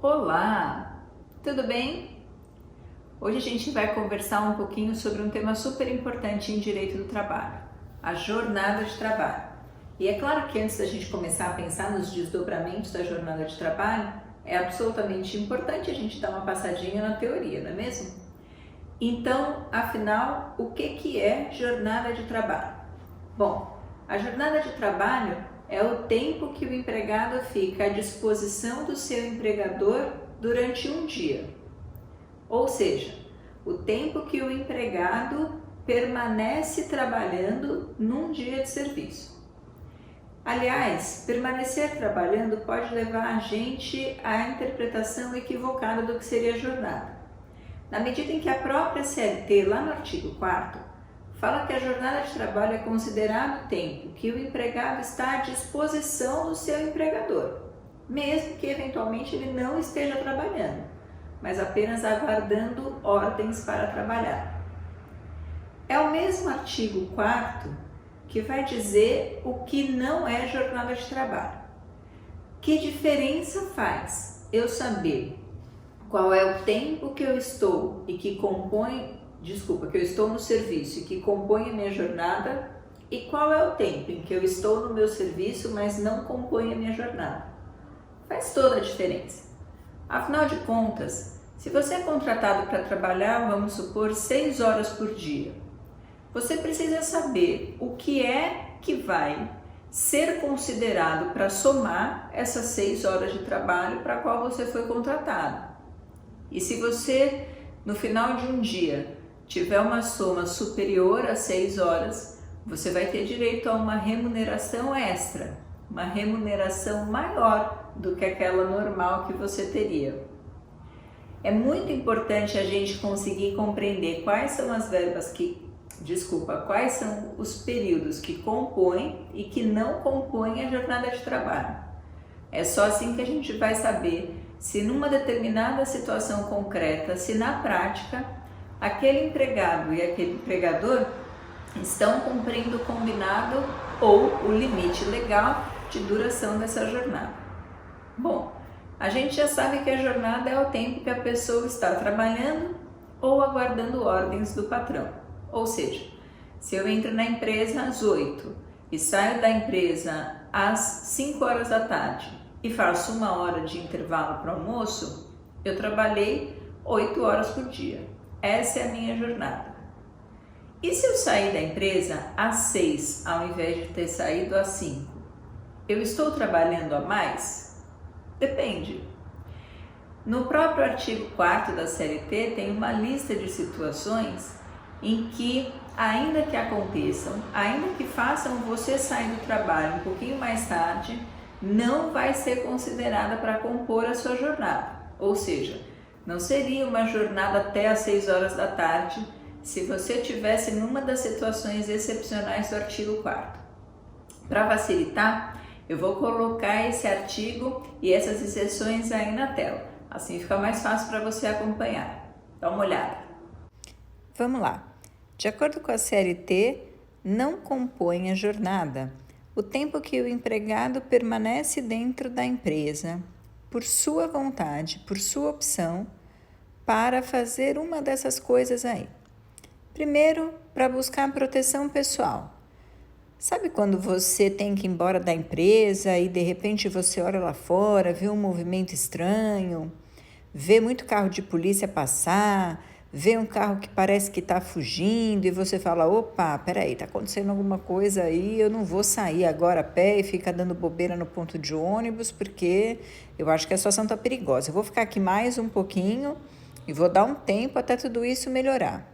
Olá, tudo bem? Hoje a gente vai conversar um pouquinho sobre um tema super importante em direito do trabalho, a jornada de trabalho. E é claro que antes da gente começar a pensar nos desdobramentos da jornada de trabalho, é absolutamente importante a gente dar uma passadinha na teoria, não é mesmo? Então, afinal, o que é jornada de trabalho? Bom, a jornada de trabalho é o tempo que o empregado fica à disposição do seu empregador durante um dia. Ou seja, o tempo que o empregado permanece trabalhando num dia de serviço. Aliás, permanecer trabalhando pode levar a gente à interpretação equivocada do que seria a jornada. Na medida em que a própria CLT, lá no artigo 4º, fala que a jornada de trabalho é considerado o tempo que o empregado está à disposição do seu empregador, mesmo que eventualmente ele não esteja trabalhando, mas apenas aguardando ordens para trabalhar. É o mesmo artigo 4º que vai dizer o que não é jornada de trabalho. Que diferença faz eu saber qual é o tempo que eu estou e que compõe, que eu estou no serviço e que compõe a minha jornada, e qual é o tempo em que eu estou no meu serviço, mas não compõe a minha jornada? Faz toda a diferença. Afinal de contas, se você é contratado para trabalhar, vamos supor, 6 horas por dia, você precisa saber o que é que vai ser considerado para somar essas 6 horas de trabalho para a qual você foi contratado. E se você, no final de um dia, tiver uma soma superior a 6 horas, você vai ter direito a uma remuneração extra, uma remuneração maior do que aquela normal que você teria. É muito importante a gente conseguir compreender quais são as quais são os períodos que compõem e que não compõem a jornada de trabalho. É só assim que a gente vai saber se numa determinada situação concreta, se na prática, aquele empregado e aquele empregador estão cumprindo o combinado ou o limite legal de duração dessa jornada. Bom, a gente já sabe que a jornada é o tempo que a pessoa está trabalhando ou aguardando ordens do patrão. Ou seja, se eu entro na empresa às 8 e saio da empresa às 5 horas da tarde e faço 1 hora de intervalo para o almoço, eu trabalhei 8 horas por dia. Essa é a minha jornada. E se eu sair da empresa às 6 ao invés de ter saído às 5? Eu estou trabalhando a mais? Depende. No próprio artigo 4º da CLT tem uma lista de situações em que, ainda que aconteçam, ainda que façam você sair do trabalho um pouquinho mais tarde, não vai ser considerada para compor a sua jornada. Ou seja, não seria uma jornada até às 6 horas da tarde se você tivesse numa das situações excepcionais do artigo 4º. Para facilitar, eu vou colocar esse artigo e essas exceções aí na tela. Assim fica mais fácil para você acompanhar. Dá uma olhada. Vamos lá. De acordo com a CLT, não compõe a jornada o tempo que o empregado permanece dentro da empresa, por sua vontade, por sua opção, para fazer uma dessas coisas aí. Primeiro, para buscar proteção pessoal. Sabe quando você tem que ir embora da empresa e de repente você olha lá fora, vê um movimento estranho, vê muito carro de polícia passar, vê um carro que parece que está fugindo e você fala, opa, peraí, está acontecendo alguma coisa aí, eu não vou sair agora a pé e ficar dando bobeira no ponto de ônibus porque eu acho que a situação está perigosa. Eu vou ficar aqui mais um pouquinho e vou dar um tempo até tudo isso melhorar.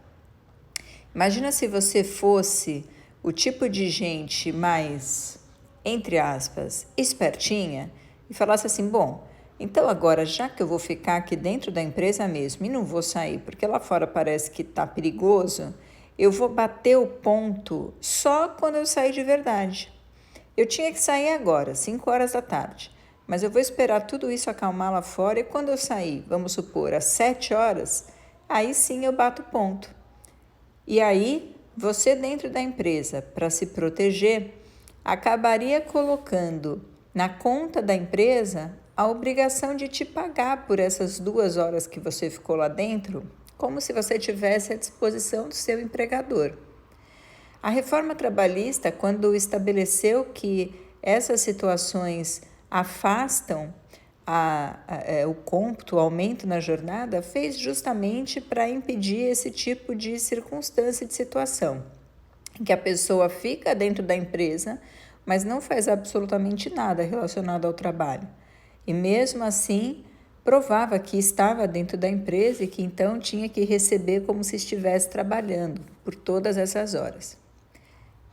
Imagina se você fosse o tipo de gente mais, entre aspas, espertinha e falasse assim, bom, então agora já que eu vou ficar aqui dentro da empresa mesmo e não vou sair porque lá fora parece que está perigoso, eu vou bater o ponto só quando eu sair de verdade. Eu tinha que sair agora, 5 horas da tarde, mas eu vou esperar tudo isso acalmar lá fora e quando eu sair, vamos supor, às 7 horas, aí sim eu bato o ponto. E aí, você dentro da empresa, para se proteger, acabaria colocando na conta da empresa a obrigação de te pagar por essas 2 horas que você ficou lá dentro, como se você tivesse à disposição do seu empregador. A reforma trabalhista, quando estabeleceu que essas situações afastam o cômputo, o aumento na jornada, fez justamente para impedir esse tipo de circunstância, de situação, em que a pessoa fica dentro da empresa, mas não faz absolutamente nada relacionado ao trabalho. E mesmo assim, provava que estava dentro da empresa e que então tinha que receber como se estivesse trabalhando por todas essas horas.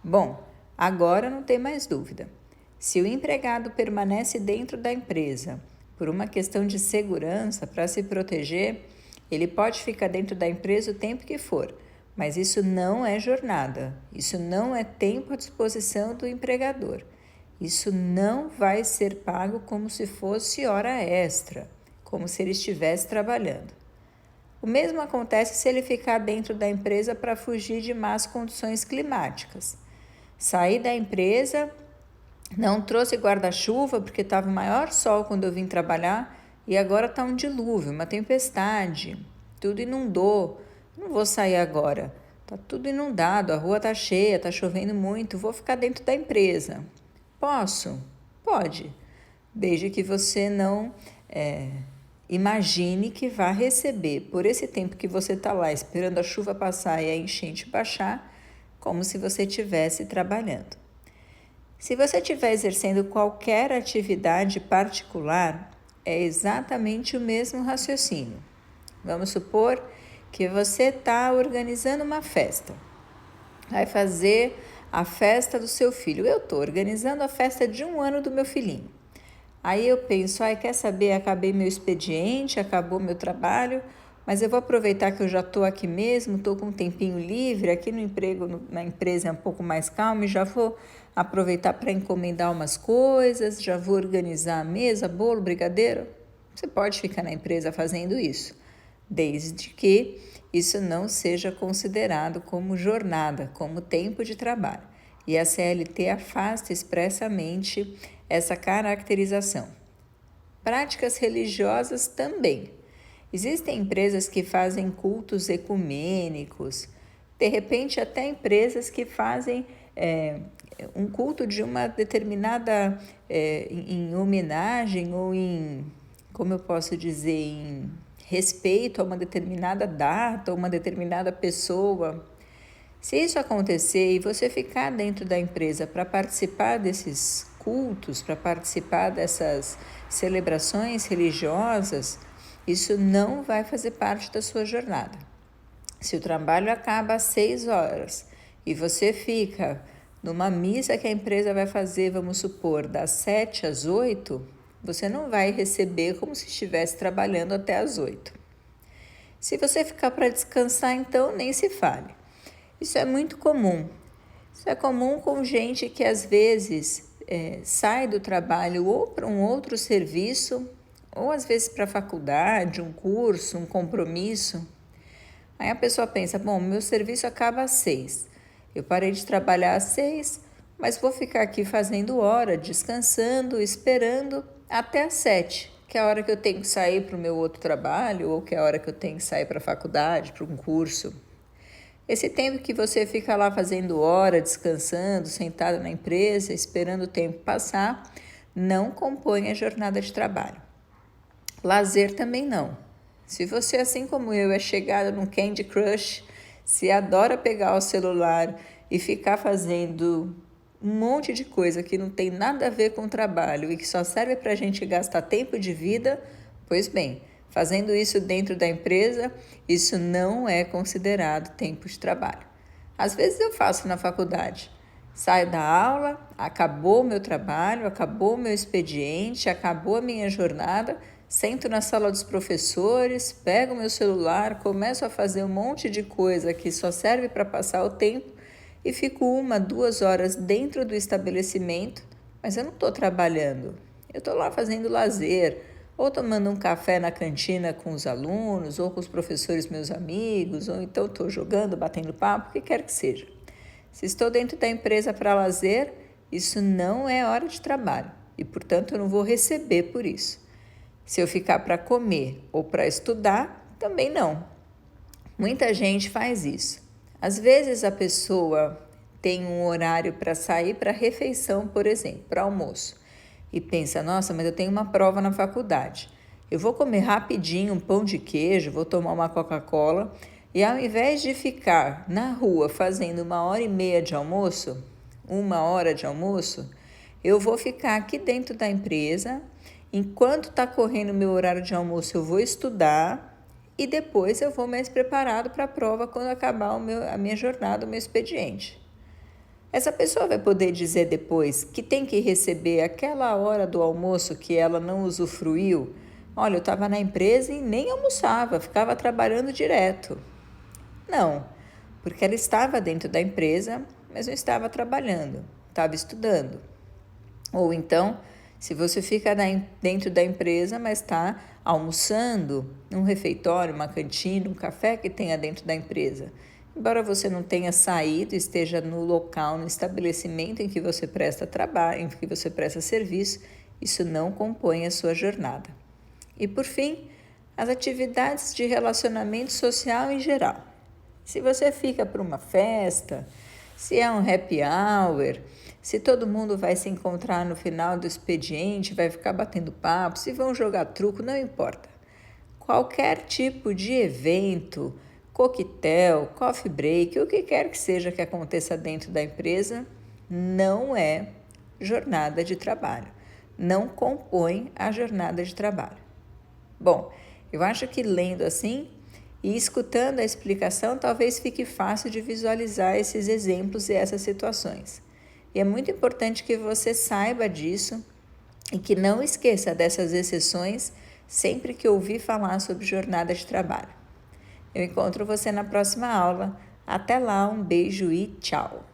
Bom, agora não tem mais dúvida. Se o empregado permanece dentro da empresa por uma questão de segurança, para se proteger, ele pode ficar dentro da empresa o tempo que for, mas isso não é jornada, isso não é tempo à disposição do empregador. Isso não vai ser pago como se fosse hora extra, como se ele estivesse trabalhando. O mesmo acontece se ele ficar dentro da empresa para fugir de más condições climáticas. Saí da empresa, não trouxe guarda-chuva porque estava o maior sol quando eu vim trabalhar e agora está um dilúvio, uma tempestade, tudo inundou. Não vou sair agora, está tudo inundado, a rua está cheia, está chovendo muito, vou ficar dentro da empresa. Posso? Pode, desde que você não imagine que vá receber por esse tempo que você está lá esperando a chuva passar e a enchente baixar, como se você estivesse trabalhando. Se você estiver exercendo qualquer atividade particular, é exatamente o mesmo raciocínio. Vamos supor que você está organizando uma festa. Vai fazer a festa do seu filho. Eu estou organizando a festa de 1 ano do meu filhinho. Aí eu penso, quer saber, acabei meu expediente, acabou meu trabalho, mas eu vou aproveitar que eu já estou aqui mesmo, estou com um tempinho livre, aqui no emprego, na empresa é um pouco mais calmo, e já vou aproveitar para encomendar umas coisas, já vou organizar a mesa, bolo, brigadeiro. Você pode ficar na empresa fazendo isso, desde que isso não seja considerado como jornada, como tempo de trabalho. E a CLT afasta expressamente essa caracterização. Práticas religiosas também. Existem empresas que fazem cultos ecumênicos, de repente até empresas que fazem um culto de uma determinada, em homenagem ou em, como eu posso dizer, em respeito a uma determinada data, uma determinada pessoa. Se isso acontecer e você ficar dentro da empresa para participar desses cultos, para participar dessas celebrações religiosas, isso não vai fazer parte da sua jornada. Se o trabalho acaba às 6 horas e você fica numa missa que a empresa vai fazer, vamos supor, das 7 às 8, você não vai receber como se estivesse trabalhando até às 8. Se você ficar para descansar, então nem se fale. Isso é muito comum. Isso é comum com gente que às vezes sai do trabalho ou para um outro serviço, ou às vezes para a faculdade, um curso, um compromisso. Aí a pessoa pensa, bom, meu serviço acaba às 6. Eu parei de trabalhar às 6, mas vou ficar aqui fazendo hora, descansando, esperando até às 7, que é a hora que eu tenho que sair para o meu outro trabalho, ou que é a hora que eu tenho que sair para a faculdade, para um curso. Esse tempo que você fica lá fazendo hora, descansando, sentado na empresa, esperando o tempo passar, não compõe a jornada de trabalho. Lazer também não. Se você, assim como eu, é chegado num Candy Crush, se adora pegar o celular e ficar fazendo um monte de coisa que não tem nada a ver com o trabalho e que só serve para a gente gastar tempo de vida, pois bem, fazendo isso dentro da empresa, isso não é considerado tempo de trabalho. Às vezes eu faço na faculdade. Saio da aula, acabou o meu trabalho, acabou o meu expediente, acabou a minha jornada, sento na sala dos professores, pego o meu celular, começo a fazer um monte de coisa que só serve para passar o tempo e fico 1, 2 horas dentro do estabelecimento, mas eu não estou trabalhando. Eu estou lá fazendo lazer, ou tomando um café na cantina com os alunos, ou com os professores meus amigos, ou então estou jogando, batendo papo, o que quer que seja. Se estou dentro da empresa para lazer, isso não é hora de trabalho e, portanto, eu não vou receber por isso. Se eu ficar para comer ou para estudar, também não. Muita gente faz isso. Às vezes a pessoa tem um horário para sair para refeição, por exemplo, para almoço, e pensa, nossa, mas eu tenho uma prova na faculdade. Eu vou comer rapidinho um pão de queijo, vou tomar uma Coca-Cola, e ao invés de ficar na rua fazendo 1h30 de almoço, 1 hora de almoço, eu vou ficar aqui dentro da empresa. Enquanto está correndo o meu horário de almoço, eu vou estudar e depois eu vou mais preparado para a prova quando acabar a minha jornada, o meu expediente. Essa pessoa vai poder dizer depois que tem que receber aquela hora do almoço que ela não usufruiu. Olha, eu estava na empresa e nem almoçava, ficava trabalhando direto. Não, porque ela estava dentro da empresa, mas não estava trabalhando, estava estudando. Ou então, se você fica dentro da empresa, mas está almoçando num refeitório, uma cantina, um café que tenha dentro da empresa. Embora você não tenha saído, esteja no local, no estabelecimento em que você presta trabalho, em que você presta serviço, isso não compõe a sua jornada. E por fim, as atividades de relacionamento social em geral. Se você fica para uma festa, se é um happy hour, se todo mundo vai se encontrar no final do expediente, vai ficar batendo papo, se vão jogar truco, não importa. Qualquer tipo de evento, coquetel, coffee break, o que quer que seja que aconteça dentro da empresa, não é jornada de trabalho, não compõe a jornada de trabalho. Bom, eu acho que lendo assim e escutando a explicação, talvez fique fácil de visualizar esses exemplos e essas situações. E é muito importante que você saiba disso e que não esqueça dessas exceções sempre que ouvir falar sobre jornada de trabalho. Eu encontro você na próxima aula. Até lá, um beijo e tchau!